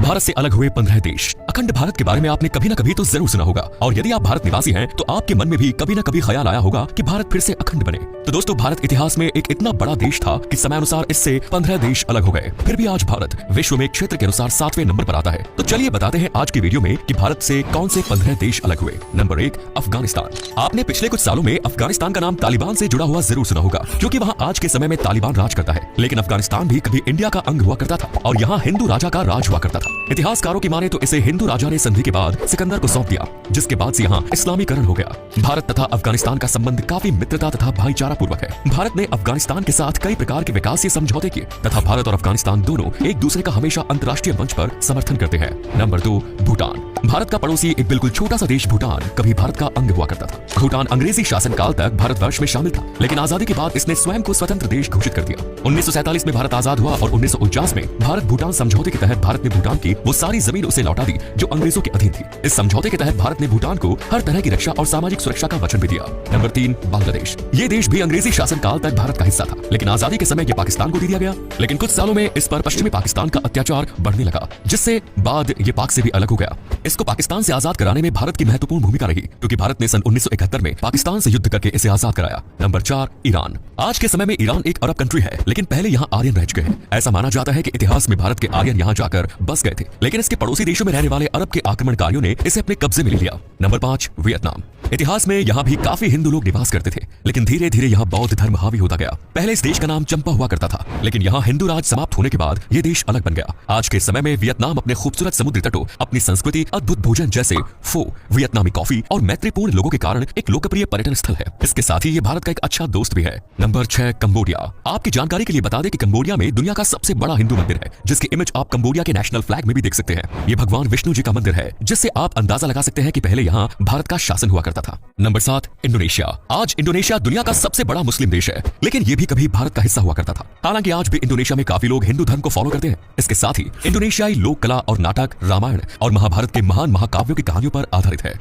भारत से अलग हुए 15 देश। अखंड भारत के बारे में आपने कभी न कभी तो जरूर सुना होगा, और यदि आप भारत निवासी हैं तो आपके मन में भी कभी न कभी ख्याल आया होगा कि भारत फिर से अखंड बने। तो दोस्तों, भारत इतिहास में एक इतना बड़ा देश था कि समय अनुसार इससे 15 देश अलग हो गए। फिर भी आज भारत विश्व में क्षेत्र के अनुसार 7वें नंबर पर आता है। तो चलिए बताते हैं आज की वीडियो में कि भारत से कौन से 15 देश अलग हुए। नंबर 1, अफगानिस्तान। आपने पिछले कुछ सालों में अफगानिस्तान का नाम तालिबान से जुड़ा हुआ जरूर सुना होगा, क्योंकि वहाँ आज के समय में तालिबान राज करता है। लेकिन अफगानिस्तान भी कभी इंडिया का अंग हुआ करता था और यहाँ हिंदू राजा का राज हुआ करता था। इतिहासकारों की माने तो इसे हिंदू राजा ने संधि के बाद सिकंदर को सौंप दिया, जिसके बाद से यहाँ इस्लामीकरण हो गया। भारत तथा अफगानिस्तान का संबंध काफी मित्रता तथा भाईचारा पूर्वक है। भारत ने अफगानिस्तान के साथ कई प्रकार के विकासीय समझौते किए तथा भारत और अफगानिस्तान दोनों एक दूसरे का हमेशा अंतर्राष्ट्रीय मंच पर समर्थन करते हैं। नंबर 2, भूटान। भारत का पड़ोसी एक बिल्कुल छोटा सा देश भूटान कभी भारत का अंग हुआ करता था। भूटान अंग्रेजी शासनकाल तक भारतवर्ष में शामिल था, लेकिन आजादी के बाद इसने स्वयं को स्वतंत्र देश घोषित कर दिया। 1947 में भारत आजाद हुआ और 1949 में भारत भूटान समझौते के तहत भारत ने भूटान की वो सारी जमीन उसे लौटा दी जो अंग्रेजों के अधीन थी। इस समझौते के तहत भारत ने भूटान को हर तरह की रक्षा और सामाजिक सुरक्षा का वचन भी दिया। नंबर 3, बांग्लादेश। ये देश भी अंग्रेजी शासनकाल तक भारत का हिस्सा था, लेकिन आजादी के समय ये पाकिस्तान को दे दिया गया। लेकिन कुछ सालों में इस पर पश्चिमी पाकिस्तान का अत्याचार बढ़ने लगा, जिससे बाद ये पाक से भी अलग हो गया। इसको पाकिस्तान से आजाद कराने में भारत की महत्वपूर्ण भूमिका रही, क्योंकि भारत ने सन 1971 में पाकिस्तान से युद्ध करके इसे आजाद कराया। Number 4, Iran. आज के समय में ईरान एक अरब कंट्री है, लेकिन पहले यहाँ आर्यन रह चुके हैं। ऐसा माना जाता है कि इतिहास में भारत के आर्यन यहाँ जाकर बस गए थे, लेकिन इसके पड़ोसी देशों में रहने वाले अरब के आक्रमणकारियों ने इसे अपने कब्जे में ले लिया। Number 5, Vietnam. इतिहास में यहाँ भी काफी हिंदू लोग निवास करते थे, लेकिन धीरे धीरे यहाँ बौद्ध धर्म हावी होता गया। पहले इस देश का नाम चंपा हुआ करता था, लेकिन यहाँ हिंदू राज समाप्त होने के बाद ये देश अलग बन गया। आज के समय में वियतनाम अपने खूबसूरत समुद्री तटों, अपनी संस्कृति, अद्भुत भोजन जैसे फो, वियतनामी कॉफी और मैत्रीपूर्ण लोगों के कारण एक लोकप्रिय पर्यटन स्थल है। इसके साथ ही ये भारत का एक अच्छा दोस्त भी है। Number 6, Cambodia. आपकी जानकारी के लिए बता दें कि कंबोडिया में दुनिया का सबसे बड़ा हिंदू मंदिर है, जिसकी इमेज आप कंबोडिया के नेशनल फ्लैग में भी देख सकते हैं। ये भगवान विष्णु जी का मंदिर है, जिससे आप अंदाजा लगा सकते हैं कि पहले यहाँ भारत का शासन हुआ करता था। Number 7, Indonesia. आज इंडोनेशिया दुनिया का सबसे बड़ा मुस्लिम देश है, लेकिन ये भी कभी भारत का हिस्सा हुआ करता था। हालांकि आज भी इंडोनेशिया में काफी लोग हिंदू धर्म को फॉलो करते हैं। इसके साथ ही इंडोनेशियाई लोक कला और नाटक रामायण और महाभारत के महान महाकाव्यों की कहानियों पर आधारित है।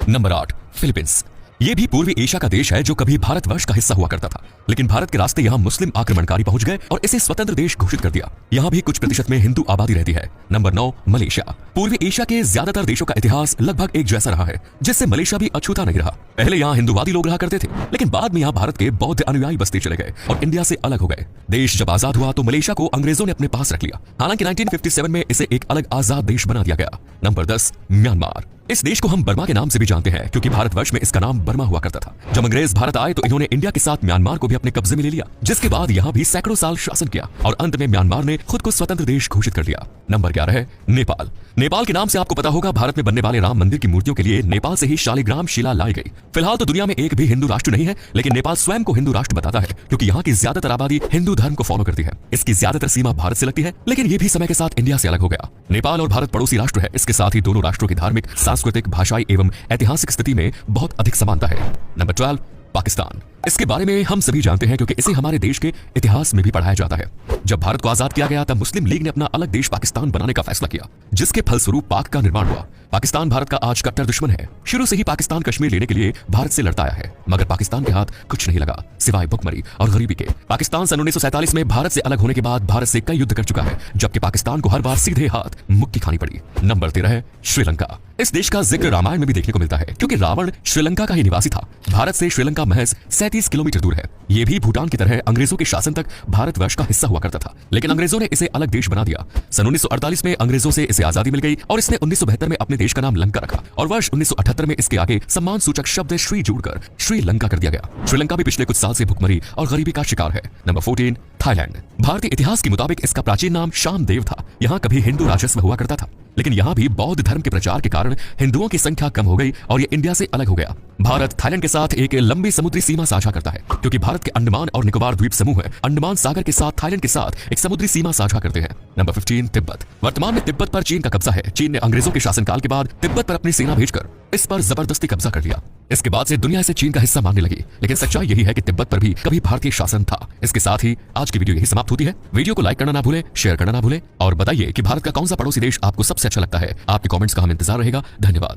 Number 8, Philippines. ये भी पूर्वी एशिया का देश है जो कभी भारतवर्ष का हिस्सा हुआ करता था, लेकिन भारत के रास्ते यहाँ मुस्लिम आक्रमणकारी पहुंच गए और इसे स्वतंत्र देश घोषित कर दिया। यहाँ भी कुछ प्रतिशत में हिंदू आबादी रहती है। Number 9, Malaysia. पूर्वी एशिया के ज्यादातर देशों का इतिहास लगभग एक जैसा रहा है, जिससे मलेशिया भी अछूता नहीं रहा। पहले यहाँ हिंदूवादी लोग रहा करते थे, लेकिन बाद में यहाँ भारत के बौद्ध अनुयायी बसते चले गए और इंडिया से अलग हो गए। देश जब आजाद हुआ तो मलेशिया को अंग्रेजों ने अपने पास रख लिया। हालांकि 1957 में इसे एक अलग आजाद देश बना दिया गया। Number 10, Myanmar. इस देश को हम बर्मा के नाम से भी जानते हैं, क्योंकि भारतवर्ष में इसका नाम बर्मा हुआ करता था। जब अंग्रेज भारत आए तो इन्होंने इंडिया के साथ म्यांमार को भी अपने कब्जे में ले लिया, जिसके बाद यहाँ भी सैकड़ों साल शासन किया और अंत में म्यांमार ने खुद को स्वतंत्र देश घोषित कर दिया। नंबर 11 है नेपाल। नेपाल के नाम से आपको पता होगा, भारत में बनने वाले राम मंदिर की मूर्तियों के लिए नेपाल से ही शालिग्राम शिला लाई गई। फिलहाल तो दुनिया में एक भी हिंदू राष्ट्र नहीं है, लेकिन नेपाल स्वयं को हिंदू राष्ट्र बताता है, क्योंकि यहाँ की ज्यादातर आबादी हिंदू धर्म को फॉलो करती है। इसकी ज्यादातर सीमा भारत से लगती है, लेकिन ये भी समय के साथ इंडिया से अलग हो गया। नेपाल और भारत पड़ोसी राष्ट्र है। इसके साथ ही दोनों राष्ट्रों की धार्मिक, सांस्कृतिक, भाषाई एवं ऐतिहासिक स्थिति में बहुत अधिक समानता है। नंबर 12, पाकिस्तान। इसके बारे में हम सभी जानते हैं, क्योंकि इसे हमारे देश के इतिहास में भी पढ़ाया जाता है। जब भारत को आजाद किया गया तब मुस्लिम लीग ने अपना अलग देश पाकिस्तान बनाने का फैसला किया, जिसके फलस्वरूप पाक का निर्माण हुआ। पाकिस्तान भारत का आज कट्टर दुश्मन है। शुरू से ही पाकिस्तान कश्मीर लेने के लिए भारत से लड़ता आया है, मगर पाकिस्तान के हाथ कुछ नहीं लगा सिवाय भुखमरी और गरीबी के। पाकिस्तान सन 1947 में भारत से अलग होने के बाद भारत से कई युद्ध कर चुका है, जबकि पाकिस्तान को हर बार सीधे हाथ मुक्की खानी पड़ी। नंबर 13 है श्रीलंका। इस देश का जिक्र रामायण में भी देखने को मिलता है, क्योंकि रावण श्रीलंका का ही निवासी था। भारत से श्रीलंका महज 37 किलोमीटर दूर है। ये भी भूटान की तरह अंग्रेजों के शासन तक भारतवर्ष का हिस्सा हुआ करता था, लेकिन अंग्रेजों ने इसे अलग देश बना दिया। सन 1948 में अंग्रेजों से इसे आजादी मिल गई और इसने 1972 में अपने देश का नाम लंका रखा और वर्ष 1978 में इसके आगे सम्मान सूचक शब्द श्री जोड़कर श्रीलंका कर दिया गया। श्रीलंका भी पिछले कुछ साल से भुखमरी और गरीबी का शिकार है। Number 14, Thailand. भारतीय इतिहास के मुताबिक इसका प्राचीन नाम शामदेव था। यहाँ कभी हिंदू राजस्व हुआ करता था, लेकिन यहाँ भी बौद्ध धर्म के प्रचार के कारण हिंदुओं की संख्या कम हो गई और ये इंडिया से अलग हो गया। भारत थाईलैंड के साथ एक लंबी समुद्री सीमा साझा करता है, क्योंकि भारत के अंडमान और निकोबार द्वीप समूह अंडमान सागर के साथ थाईलैंड के साथ एक समुद्री सीमा साझा करते हैं। नंबर 15, तिब्बत। वर्तमान में तिब्बत पर चीन का कब्जा है। चीन ने अंग्रेजों के शासनकाल के बाद तिब्बत पर अपनी सेना भेजकर इस पर जबरदस्ती कब्जा कर लिया। इसके बाद से दुनिया इसे चीन का हिस्सा मानने लगी, लेकिन सच्चाई यही है कि तिब्बत पर भी कभी भारतीय शासन था। इसके साथ ही आज की वीडियो यही समाप्त होती है। वीडियो को लाइक करना ना भूलें, शेयर करना ना भूलें और बताइए कि भारत का कौन सा पड़ोसी देश आपको सबसे अच्छा लगता है। आपके कमेंट्स का हम इंतजार रहेगा। धन्यवाद।